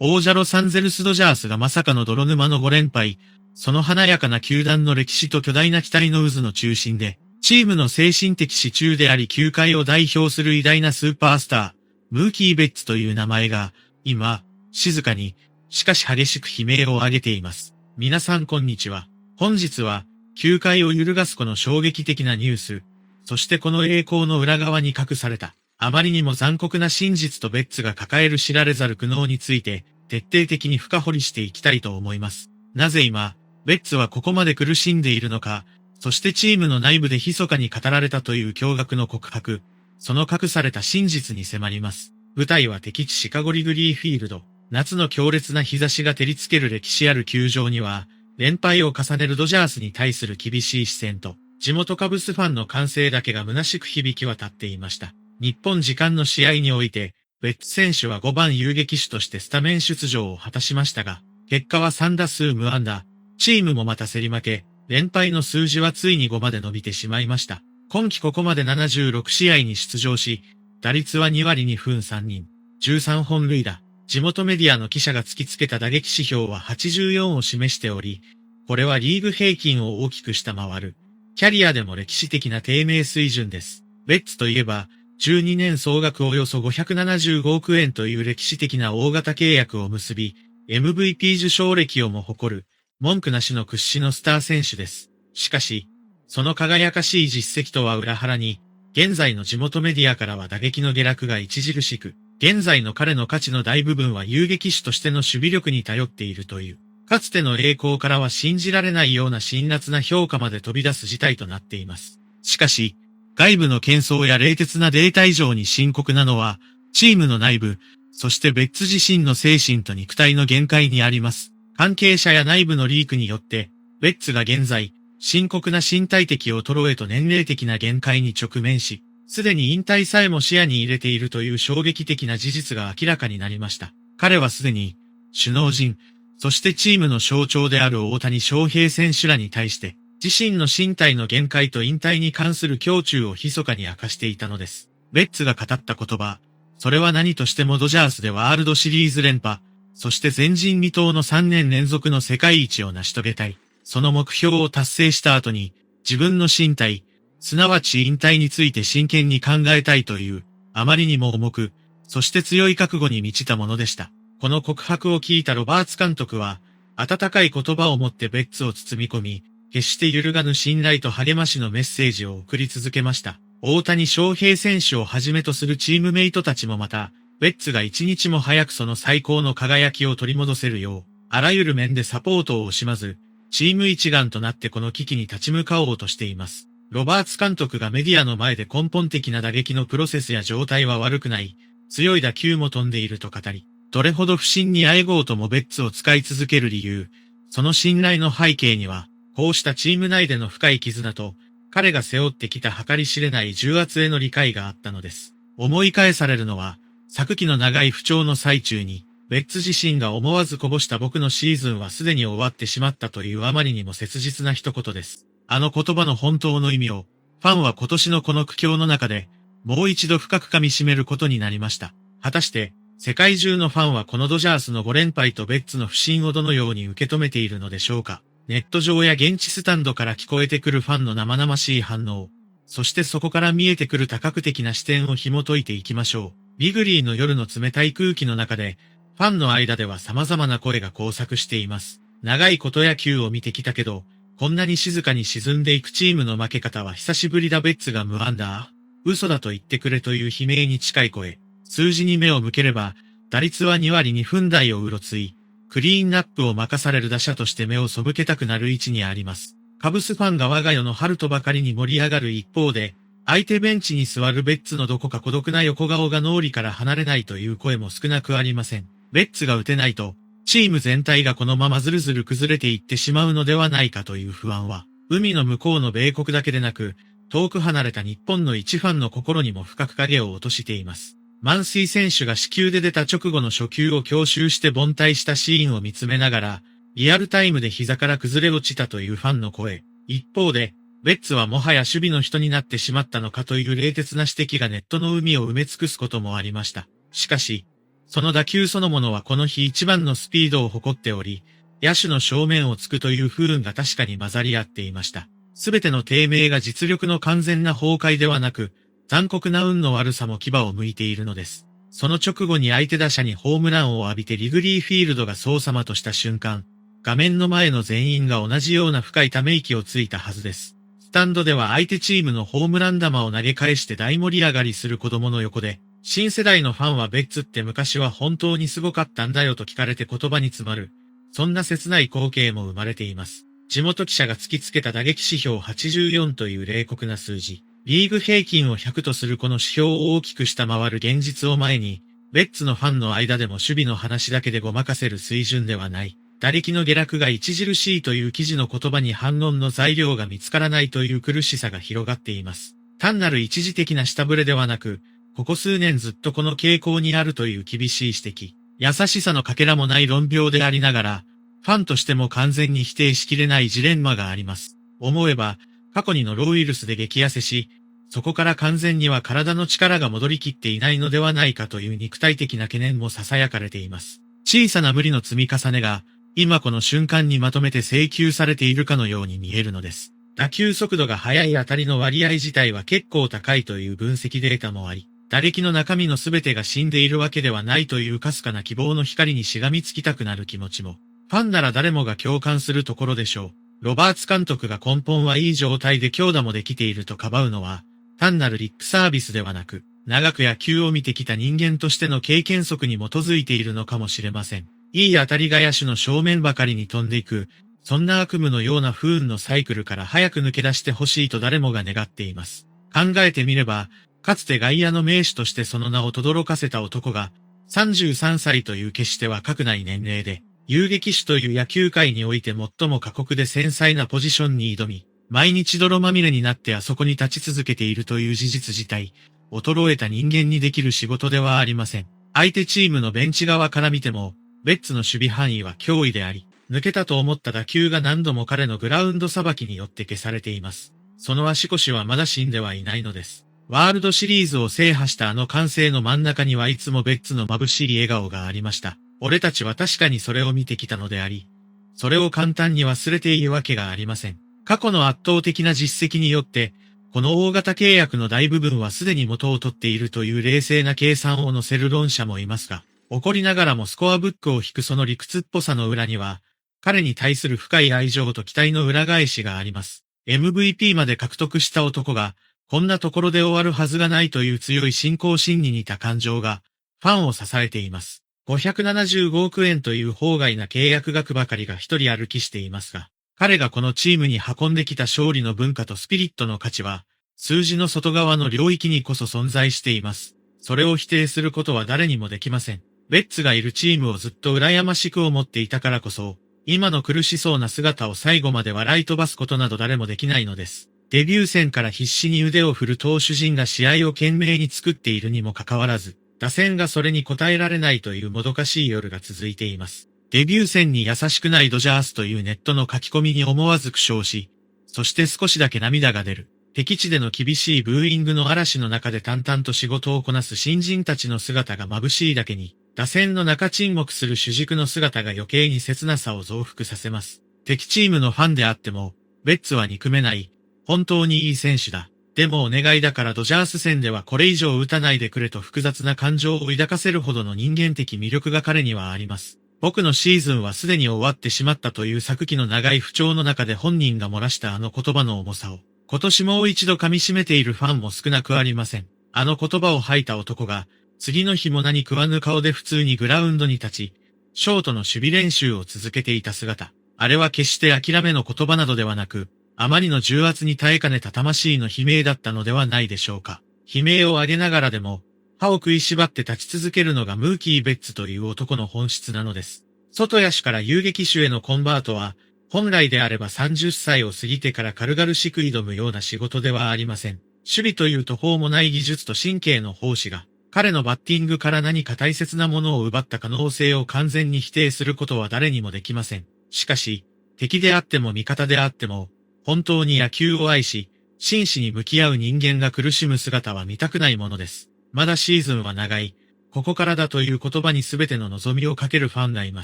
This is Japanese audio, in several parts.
王者ロサンゼルスドジャースがまさかの泥沼の5連敗、その華やかな球団の歴史と巨大な期待の渦の中心で、チームの精神的支柱であり球界を代表する偉大なスーパースター、ムーキー・ベッツという名前が、今、静かに、しかし激しく悲鳴を上げています。皆さんこんにちは。本日は、球界を揺るがすこの衝撃的なニュース、そしてこの栄光の裏側に隠された、あまりにも残酷な真実とベッツが抱える知られざる苦悩について、徹底的に深掘りしていきたいと思います。なぜ今、ベッツはここまで苦しんでいるのか、そしてチームの内部で密かに語られたという驚愕の告白、その隠された真実に迫ります。舞台は敵地シカゴリグリーフィールド。夏の強烈な日差しが照りつける歴史ある球場には、連敗を重ねるドジャースに対する厳しい視線と、地元カブスファンの歓声だけが虚しく響き渡っていました。日本時間の試合において、ベッツ選手は5番遊撃手としてスタメン出場を果たしましたが、結果は3打数無安打。チームもまた競り負け、連敗の数字はついに5まで伸びてしまいました。今季ここまで76試合に出場し、打率は2割2分3厘、13本塁打。地元メディアの記者が突きつけた打撃指標は84を示しており、これはリーグ平均を大きく下回る。キャリアでも歴史的な低迷水準です。ベッツといえば、12年総額およそ575億円という歴史的な大型契約を結び、MVP 受賞歴をも誇る、文句なしの屈指のスター選手です。しかし、その輝かしい実績とは裏腹に、現在の地元メディアからは打撃の下落が著しく、現在の彼の価値の大部分は遊撃手としての守備力に頼っているという、かつての栄光からは信じられないような辛辣な評価まで飛び出す事態となっています。しかし、外部の喧騒や冷徹なデータ以上に深刻なのは、チームの内部、そしてベッツ自身の精神と肉体の限界にあります。関係者や内部のリークによって、ベッツが現在、深刻な身体的衰えと年齢的な限界に直面し、すでに引退さえも視野に入れているという衝撃的な事実が明らかになりました。彼はすでに、首脳陣、そしてチームの象徴である大谷翔平選手らに対して、自身の身体の限界と引退に関する胸中を密かに明かしていたのです。ベッツが語った言葉、それは何としてもドジャースでワールドシリーズ連覇、そして前人未到の3年連続の世界一を成し遂げたい。その目標を達成した後に、自分の身体、すなわち引退について真剣に考えたいという、あまりにも重く、そして強い覚悟に満ちたものでした。この告白を聞いたロバーツ監督は、温かい言葉を持ってベッツを包み込み、決して揺るがぬ信頼と励ましのメッセージを送り続けました。大谷翔平選手をはじめとするチームメイトたちもまた、ベッツが一日も早くその最高の輝きを取り戻せるよう、あらゆる面でサポートを惜しまず、チーム一丸となってこの危機に立ち向かおうとしています。ロバーツ監督がメディアの前で根本的な打撃のプロセスや状態は悪くない、強い打球も飛んでいると語り、どれほど不振にあえごうともベッツを使い続ける理由、その信頼の背景には、こうしたチーム内での深い絆と、彼が背負ってきた計り知れない重圧への理解があったのです。思い返されるのは、昨季の長い不調の最中に、ベッツ自身が思わずこぼした僕のシーズンはすでに終わってしまったというあまりにも切実な一言です。あの言葉の本当の意味を、ファンは今年のこの苦境の中で、もう一度深く噛み締めることになりました。果たして、世界中のファンはこのドジャースの5連敗とベッツの不振をどのように受け止めているのでしょうか。ネット上や現地スタンドから聞こえてくるファンの生々しい反応、そしてそこから見えてくる多角的な視点を紐解いていきましょう。リグリーの夜の冷たい空気の中で、ファンの間では様々な声が交錯しています。長いこと野球を見てきたけど、こんなに静かに沈んでいくチームの負け方は久しぶりだ。ベッツが無安打。嘘だと言ってくれという悲鳴に近い声。数字に目を向ければ、打率は2割2分台をうろつい、クリーンナップを任される打者として目を背けたくなる位置にあります。カブスファンが我が世の春とばかりに盛り上がる一方で、相手ベンチに座るベッツのどこか孤独な横顔が脳裏から離れないという声も少なくありません。ベッツが打てないと、チーム全体がこのままずるずる崩れていってしまうのではないかという不安は、海の向こうの米国だけでなく、遠く離れた日本の一ファンの心にも深く影を落としています。満水選手が死球で出た直後の初球を強襲して凡退したシーンを見つめながら、リアルタイムで膝から崩れ落ちたというファンの声。一方で、ベッツはもはや守備の人になってしまったのかという冷徹な指摘がネットの海を埋め尽くすこともありました。しかし、その打球そのものはこの日一番のスピードを誇っており、野手の正面を突くという不運が確かに混ざり合っていました。すべての低迷が実力の完全な崩壊ではなく、残酷な運の悪さも牙を向いているのです。その直後に相手打者にホームランを浴びてリグリーフィールドがそうさまとした瞬間、画面の前の全員が同じような深いため息をついたはずです。スタンドでは相手チームのホームラン球を投げ返して大盛り上がりする子供の横で、新世代のファンはベッツって昔は本当にすごかったんだよと聞かれて言葉に詰まる。そんな切ない光景も生まれています。地元記者が突きつけた打撃指標84という冷酷な数字。リーグ平均を100とするこの指標を大きく下回る現実を前に、ベッツのファンの間でも守備の話だけでごまかせる水準ではない。打力の下落が著しいという記事の言葉に反論の材料が見つからないという苦しさが広がっています。単なる一時的な下振れではなく、ここ数年ずっとこの傾向にあるという厳しい指摘。優しさのかけらもない論評でありながら、ファンとしても完全に否定しきれないジレンマがあります。思えば、過去にノロウイルスで激痩せし、そこから完全には体の力が戻りきっていないのではないかという肉体的な懸念も囁かれています。小さな無理の積み重ねが、今この瞬間にまとめて請求されているかのように見えるのです。打球速度が速い当たりの割合自体は結構高いという分析データもあり、打力の中身のすべてが死んでいるわけではないというかすかな希望の光にしがみつきたくなる気持ちも、ファンなら誰もが共感するところでしょう。ロバーツ監督が根本はいい状態で強打もできているとかばうのは、単なるリップサービスではなく、長く野球を見てきた人間としての経験則に基づいているのかもしれません。いい当たりが野手の正面ばかりに飛んでいく、そんな悪夢のような不運のサイクルから早く抜け出してほしいと誰もが願っています。考えてみれば、かつて外野の名手としてその名を轟かせた男が、33歳という決して若くない年齢で、遊撃手という野球界において最も過酷で繊細なポジションに挑み、毎日泥まみれになってあそこに立ち続けているという事実自体、衰えた人間にできる仕事ではありません。相手チームのベンチ側から見ても、ベッツの守備範囲は脅威であり、抜けたと思った打球が何度も彼のグラウンドさばきによって消されています。その足腰はまだ死んではいないのです。ワールドシリーズを制覇したあの歓声の真ん中にはいつもベッツの眩しい笑顔がありました。俺たちは確かにそれを見てきたのであり、それを簡単に忘れているわけがありません。過去の圧倒的な実績によって、この大型契約の大部分はすでに元を取っているという冷静な計算を載せる論者もいますが、怒りながらもスコアブックを引くその理屈っぽさの裏には、彼に対する深い愛情と期待の裏返しがあります。MVP まで獲得した男が、こんなところで終わるはずがないという強い信仰心に似た感情が、ファンを支えています。575億円という法外な契約額ばかりが一人歩きしていますが、彼がこのチームに運んできた勝利の文化とスピリットの価値は、数字の外側の領域にこそ存在しています。それを否定することは誰にもできません。ベッツがいるチームをずっと羨ましく思っていたからこそ、今の苦しそうな姿を最後まで笑い飛ばすことなど誰もできないのです。デビュー戦から必死に腕を振る投手陣が試合を懸命に作っているにもかかわらず、打線がそれに応えられないというもどかしい夜が続いています。デビュー戦に優しくないドジャースというネットの書き込みに思わず苦笑し、そして少しだけ涙が出る。敵地での厳しいブーイングの嵐の中で淡々と仕事をこなす新人たちの姿が眩しいだけに、打線の中沈黙する主軸の姿が余計に切なさを増幅させます。敵チームのファンであっても、ベッツは憎めない、本当にいい選手だ。でもお願いだからドジャース戦ではこれ以上打たないでくれと複雑な感情を抱かせるほどの人間的魅力が彼にはあります。僕のシーズンはすでに終わってしまったという昨季の長い不調の中で本人が漏らしたあの言葉の重さを、今年もう一度噛み締めているファンも少なくありません。あの言葉を吐いた男が、次の日も何食わぬ顔で普通にグラウンドに立ち、ショートの守備練習を続けていた姿。あれは決して諦めの言葉などではなく、あまりの重圧に耐えかねた魂の悲鳴だったのではないでしょうか。悲鳴を上げながらでも、歯を食いしばって立ち続けるのがムーキー・ベッツという男の本質なのです。外野手から遊撃手へのコンバートは、本来であれば30歳を過ぎてから軽々しく挑むような仕事ではありません。守備という途方もない技術と神経の奉仕が、彼のバッティングから何か大切なものを奪った可能性を完全に否定することは誰にもできません。しかし、敵であっても味方であっても、本当に野球を愛し、真摯に向き合う人間が苦しむ姿は見たくないものです。まだシーズンは長い。ここからだという言葉に全ての望みをかけるファンがいま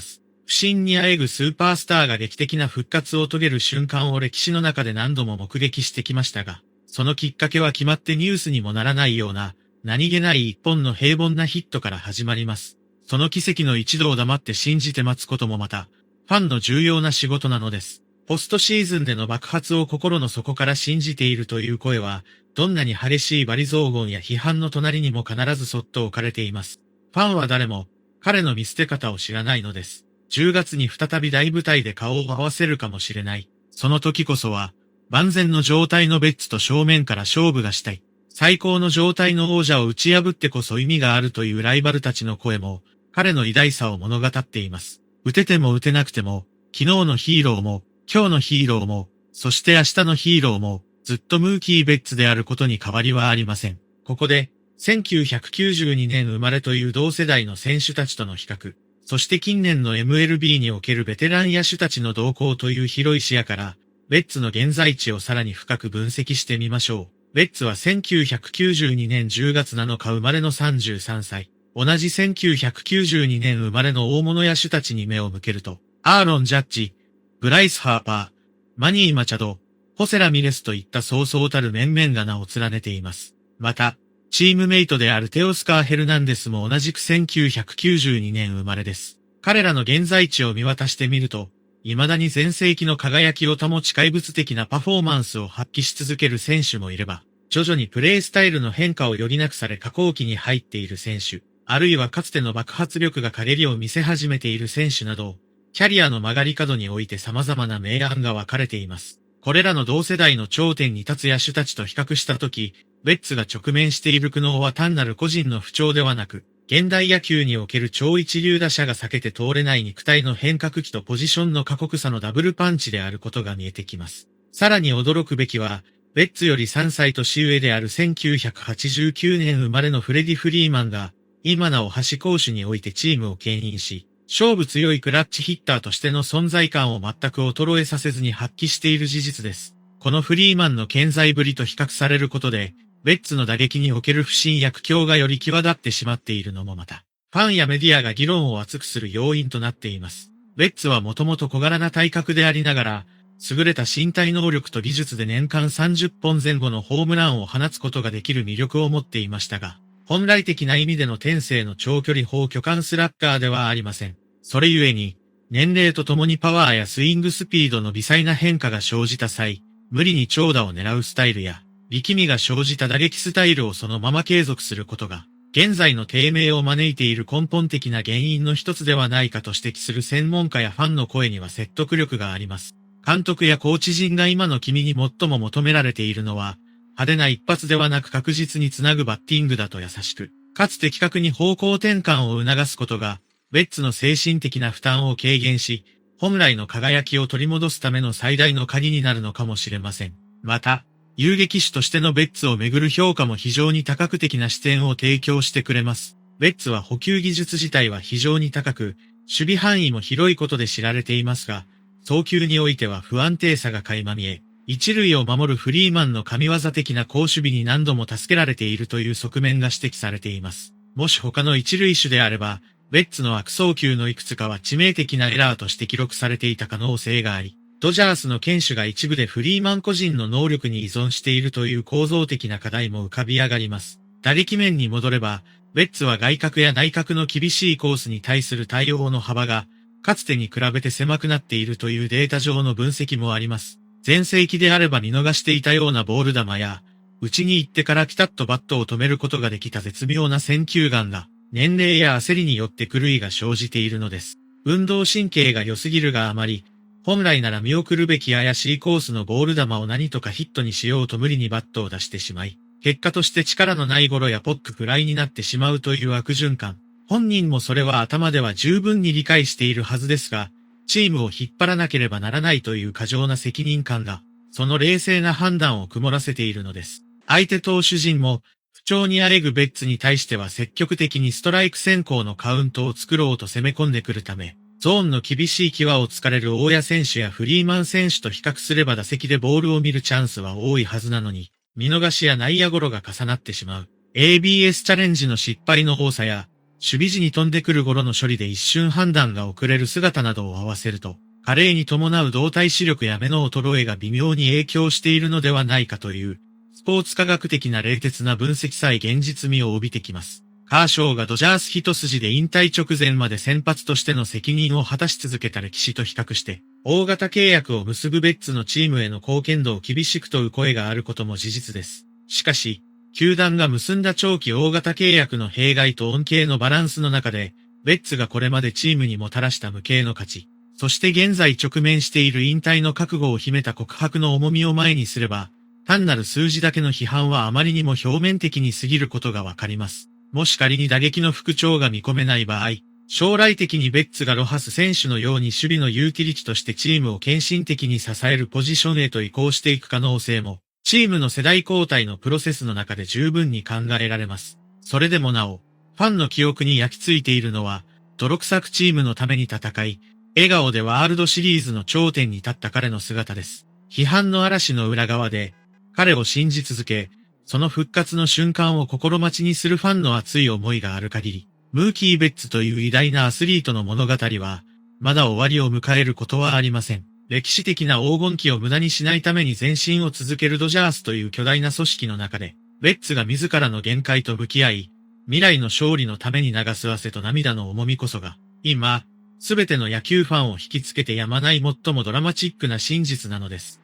す。不振にあえぐスーパースターが劇的な復活を遂げる瞬間を歴史の中で何度も目撃してきましたが、そのきっかけは決まってニュースにもならないような、何気ない一本の平凡なヒットから始まります。その奇跡の一度を黙って信じて待つこともまた、ファンの重要な仕事なのです。ポストシーズンでの爆発を心の底から信じているという声は、どんなに激しい罵詈雑言や批判の隣にも必ずそっと置かれています。ファンは誰も、彼の見捨て方を知らないのです。10月に再び大舞台で顔を合わせるかもしれない。その時こそは、万全の状態のベッツと正面から勝負がしたい。最高の状態の王者を打ち破ってこそ意味があるというライバルたちの声も、彼の偉大さを物語っています。打てても打てなくても、昨日のヒーローも、今日のヒーローも、そして明日のヒーローも、ずっとムーキー・ベッツであることに変わりはありません。ここで、1992年生まれという同世代の選手たちとの比較、そして近年の MLB におけるベテラン野手たちの動向という広い視野から、ベッツの現在地をさらに深く分析してみましょう。ベッツは1992年10月7日生まれの33歳。同じ1992年生まれの大物野手たちに目を向けると、アーロン・ジャッジ、ブライス・ハーパー、マニー・マチャド、ホセ・ラミレスといったそうそうたる面々が名を連ねています。また、チームメイトであるテオスカー・ヘルナンデスも同じく1992年生まれです。彼らの現在地を見渡してみると、未だに全盛期の輝きを保ち怪物的なパフォーマンスを発揮し続ける選手もいれば、徐々にプレースタイルの変化を余儀なくされ下降期に入っている選手、あるいはかつての爆発力が陰りを見せ始めている選手など、キャリアの曲がり角において様々な明暗が分かれています。これらの同世代の頂点に立つ野手たちと比較したとき、ベッツが直面している苦悩は単なる個人の不調ではなく、現代野球における超一流打者が避けて通れない肉体の変革期とポジションの過酷さのダブルパンチであることが見えてきます。さらに驚くべきは、ベッツより3歳年上である1989年生まれのフレディ・フリーマンが、今なお端攻守においてチームを牽引し、勝負強いクラッチヒッターとしての存在感を全く衰えさせずに発揮している事実です。このフリーマンの健在ぶりと比較されることで、ベッツの打撃における不振や苦境がより際立ってしまっているのもまた、ファンやメディアが議論を熱くする要因となっています。ベッツはもともと小柄な体格でありながら、優れた身体能力と技術で年間30本前後のホームランを放つことができる魅力を持っていましたが、本来的な意味での天性の長距離砲巨漢スラッガーではありません。それゆえに、年齢とともにパワーやスイングスピードの微細な変化が生じた際、無理に長打を狙うスタイルや、力みが生じた打撃スタイルをそのまま継続することが、現在の低迷を招いている根本的な原因の一つではないかと指摘する専門家やファンの声には説得力があります。監督やコーチ陣が今の君に最も求められているのは、派手な一発ではなく確実につなぐバッティングだと優しく、かつ的確に方向転換を促すことが、ベッツの精神的な負担を軽減し、本来の輝きを取り戻すための最大の鍵になるのかもしれません。また、遊撃手としてのベッツをめぐる評価も非常に多角的な視点を提供してくれます。ベッツは捕球技術自体は非常に高く、守備範囲も広いことで知られていますが、送球においては不安定さが垣間見え、一塁を守るフリーマンの神業的な好守備に何度も助けられているという側面が指摘されています。もし他の一塁手であれば、ベッツの悪送球のいくつかは致命的なエラーとして記録されていた可能性があり、ドジャースの堅守が一部でフリーマン個人の能力に依存しているという構造的な課題も浮かび上がります。打力面に戻れば、ベッツは外角や内角の厳しいコースに対する対応の幅が、かつてに比べて狭くなっているというデータ上の分析もあります。前世紀であれば見逃していたようなボール球や、打ちに行ってからピタッとバットを止めることができた絶妙な選球眼が、年齢や焦りによって狂いが生じているのです。運動神経が良すぎるがあまり、本来なら見送るべき怪しいコースのボール球を何とかヒットにしようと無理にバットを出してしまい、結果として力のないゴロやポックフライになってしまうという悪循環。本人もそれは頭では十分に理解しているはずですが、チームを引っ張らなければならないという過剰な責任感が、その冷静な判断を曇らせているのです。相手投手陣も、不調にあえぐベッツに対しては積極的にストライク先行のカウントを作ろうと攻め込んでくるため、ゾーンの厳しい際を突かれる大谷選手やフリーマン選手と比較すれば打席でボールを見るチャンスは多いはずなのに、見逃しや内野ゴロが重なってしまう。ABS チャレンジの失敗の多さや、守備時に飛んでくる頃の処理で一瞬判断が遅れる姿などを合わせると、加齢に伴う動体視力や目の衰えが微妙に影響しているのではないかという、スポーツ科学的な冷徹な分析さえ現実味を帯びてきます。カーショーがドジャース一筋で引退直前まで先発としての責任を果たし続けた歴史と比較して、大型契約を結ぶベッツのチームへの貢献度を厳しく問う声があることも事実です。しかし、球団が結んだ長期大型契約の弊害と恩恵のバランスの中で、ベッツがこれまでチームにもたらした無形の価値、そして現在直面している引退の覚悟を秘めた告白の重みを前にすれば、単なる数字だけの批判はあまりにも表面的に過ぎることがわかります。もし仮に打撃の復調が見込めない場合、将来的にベッツがロハス選手のように守備のユーティリティとしてチームを献身的に支えるポジションへと移行していく可能性も、チームの世代交代のプロセスの中で十分に考えられます。それでもなお、ファンの記憶に焼き付いているのは、泥臭くチームのために戦い、笑顔でワールドシリーズの頂点に立った彼の姿です。批判の嵐の裏側で、彼を信じ続け、その復活の瞬間を心待ちにするファンの熱い思いがある限り、ムーキー・ベッツという偉大なアスリートの物語は、まだ終わりを迎えることはありません。歴史的な黄金期を無駄にしないために前進を続けるドジャースという巨大な組織の中で、ベッツが自らの限界と向き合い、未来の勝利のために流す汗と涙の重みこそが、今、すべての野球ファンを引きつけてやまない最もドラマチックな真実なのです。